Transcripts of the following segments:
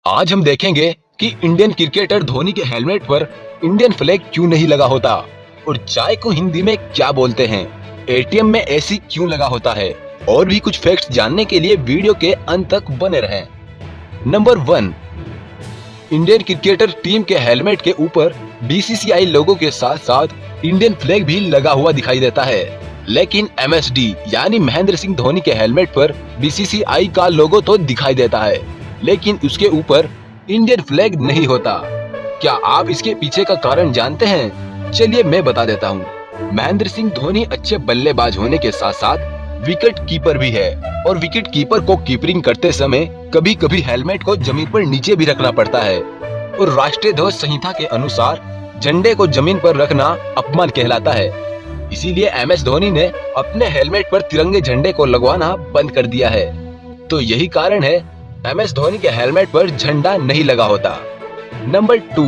आज हम देखेंगे कि इंडियन क्रिकेटर धोनी के हेलमेट पर इंडियन फ्लैग क्यों नहीं लगा होता और चाय को हिंदी में क्या बोलते हैं, एटीएम में एसी क्यों लगा होता है। और भी कुछ फैक्ट्स जानने के लिए वीडियो के अंत तक बने रहें। नंबर 1, इंडियन क्रिकेटर टीम के हेलमेट के ऊपर बीसीसीआई लोगो के साथ साथ इंडियन फ्लैग भी लगा हुआ दिखाई देता है, लेकिन एमएसडी यानी महेंद्र सिंह धोनी के हेलमेट पर बीसीसीआई का लोगो तो दिखाई देता है, लेकिन उसके ऊपर इंडियन फ्लैग नहीं होता। क्या आप इसके पीछे का कारण जानते हैं? चलिए मैं बता देता हूँ। महेंद्र सिंह धोनी अच्छे बल्लेबाज होने के साथ साथ विकेट कीपर भी है और विकेट कीपर को कीपरिंग करते समय कभी कभी हेलमेट को जमीन पर नीचे भी रखना पड़ता है और राष्ट्रीय ध्वज संहिता के अनुसार झंडे को जमीन पर रखना अपमान कहलाता है। इसीलिए एमएस धोनी ने अपने हेलमेट पर तिरंगे झंडे को लगवाना बंद कर दिया है। तो यही कारण है एमएस धोनी के हेलमेट पर झंडा नहीं लगा होता। नंबर 2,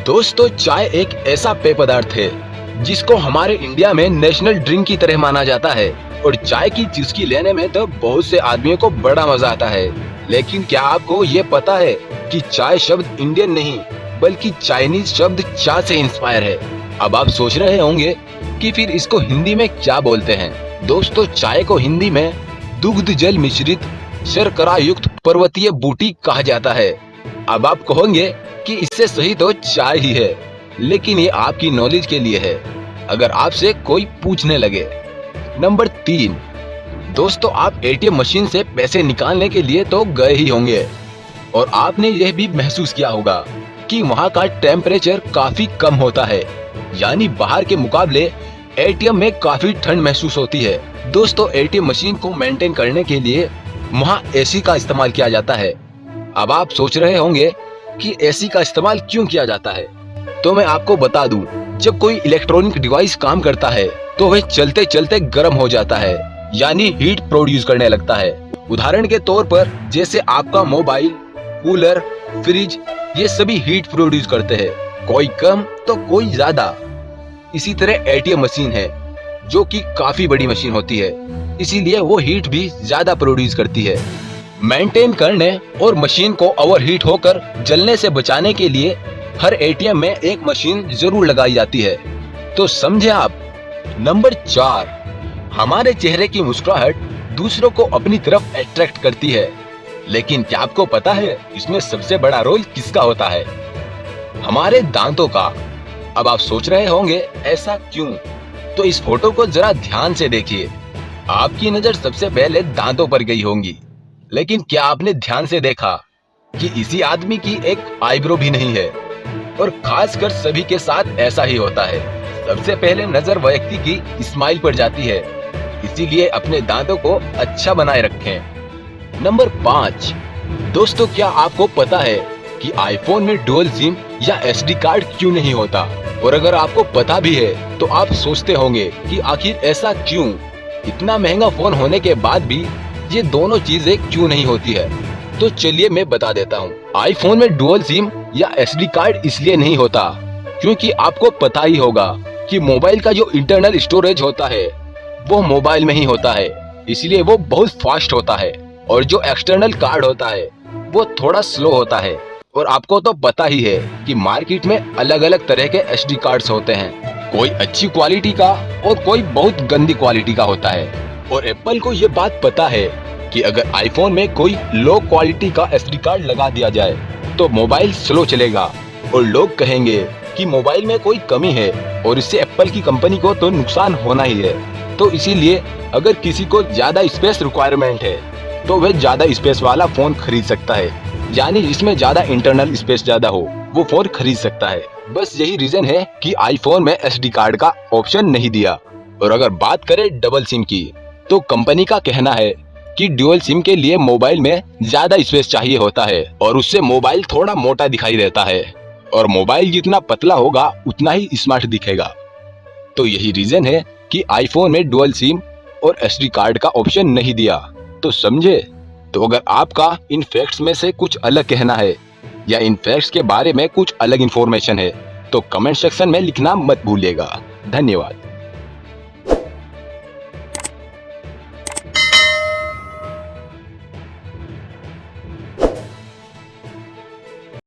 दोस्तों चाय एक ऐसा पेय पदार्थ है जिसको हमारे इंडिया में नेशनल ड्रिंक की तरह माना जाता है और चाय की चुस्की लेने में तो बहुत से आदमियों को बड़ा मजा आता है। लेकिन क्या आपको ये पता है कि चाय शब्द इंडियन नहीं बल्कि चाइनीज शब्द चा से इंस्पायर है। अब आप सोच रहे होंगे कि फिर इसको हिंदी में क्या बोलते हैं। दोस्तों चाय को हिंदी में दुग्ध जल मिश्रित शर्करा युक्त पर्वतीय बूटी कहा जाता है। अब आप कहोगे कि इससे सही तो चाय ही है, लेकिन ये आपकी नॉलेज के लिए है अगर आपसे कोई पूछने लगे। नंबर 3, दोस्तों आप एटीएम मशीन से पैसे निकालने के लिए तो गए ही होंगे और आपने यह भी महसूस किया होगा कि वहाँ का टेम्परेचर काफी कम होता है, यानी बाहर के मुकाबले एटीएम में काफी ठंड महसूस होती है। दोस्तों एटीएम मशीन को मेंटेन करने के लिए वहाँ एसी का इस्तेमाल किया जाता है। अब आप सोच रहे होंगे कि एसी का इस्तेमाल क्यों किया जाता है, तो मैं आपको बता दूं, जब कोई इलेक्ट्रॉनिक डिवाइस काम करता है तो वह चलते चलते गर्म हो जाता है, यानी हीट प्रोड्यूस करने लगता है। उदाहरण के तौर पर जैसे आपका मोबाइल, कूलर, फ्रिज, ये सभी हीट प्रोड्यूस करते हैं, कोई कम तो कोई ज्यादा। इसी तरह एटीएम मशीन है जो कि काफी बड़ी मशीन होती है, इसीलिए वो हीट भी ज्यादा प्रोड्यूस करती है। मेंटेन करने और मशीन को ओवरहीट होकर जलने से बचाने के लिए हर एटीएम में एक मशीन जरूर लगाई जाती है। तो समझे आप। नंबर 4, हमारे चेहरे की मुस्कुराहट दूसरों को अपनी तरफ अट्रैक्ट करती है, लेकिन क्या आपको पता है इसमें सबसे बड़ा रोल किसका होता है? हमारे दांतों का। अब आप सोच रहे होंगे ऐसा क्यों? तो इस फोटो को जरा ध्यान से देखिए। आपकी नजर सबसे पहले दांतों पर गई होंगी, लेकिन क्या आपने ध्यान से देखा कि इसी आदमी की एक आईब्रो भी नहीं है? और खासकर सभी के साथ ऐसा ही होता है, सबसे पहले नजर व्यक्ति की स्माइल पर जाती है, इसीलिए अपने दांतों को अच्छा बनाए रखें। नंबर 5, दोस्तों क्या आपको पता है कि आईफोन में डुअल सिम या एसडी कार्ड क्यों नहीं होता? और अगर आपको पता भी है तो आप सोचते होंगे कि आखिर ऐसा क्यों? इतना महंगा फोन होने के बाद भी ये दोनों चीजें क्यों नहीं होती है? तो चलिए मैं बता देता हूँ। आईफोन में डुअल सिम या एसडी कार्ड इसलिए नहीं होता क्योंकि आपको पता ही होगा कि मोबाइल का जो इंटरनल स्टोरेज होता है वो मोबाइल में ही होता है, इसलिए वो बहुत फास्ट होता है और जो एक्सटर्नल कार्ड होता है वो थोड़ा स्लो होता है। और आपको तो पता ही है कि मार्केट में अलग अलग तरह के एसडी कार्ड्स होते हैं, कोई अच्छी क्वालिटी का और कोई बहुत गंदी क्वालिटी का होता है। और एप्पल को ये बात पता है कि अगर आईफोन में कोई लो क्वालिटी का एसडी कार्ड लगा दिया जाए तो मोबाइल स्लो चलेगा और लोग कहेंगे कि मोबाइल में कोई कमी है और इससे एप्पल की कंपनी को तो नुकसान होना ही है। तो इसीलिए अगर किसी को ज्यादा स्पेस रिक्वायरमेंट है तो वह ज्यादा स्पेस वाला फोन खरीद सकता है, यानी जिसमें ज्यादा इंटरनल स्पेस ज्यादा हो वो फोन खरीद सकता है। बस यही रीजन है कि आईफोन में एसडी कार्ड का ऑप्शन नहीं दिया। और अगर बात करें डबल सिम की, तो कंपनी का कहना है कि ड्यूअल सिम के लिए मोबाइल में ज्यादा स्पेस चाहिए होता है और उससे मोबाइल थोड़ा मोटा दिखाई देता है और मोबाइल जितना पतला होगा उतना ही स्मार्ट दिखेगा। तो यही रीजन है कि आईफोन में डुअल सिम और एसडी कार्ड का ऑप्शन नहीं दिया। तो समझे। तो अगर आपका इन फैक्ट्स में से कुछ अलग कहना है या इन फैक्ट्स के बारे में कुछ अलग इन्फॉर्मेशन है तो कमेंट सेक्शन में लिखना मत भूलिएगा। धन्यवाद।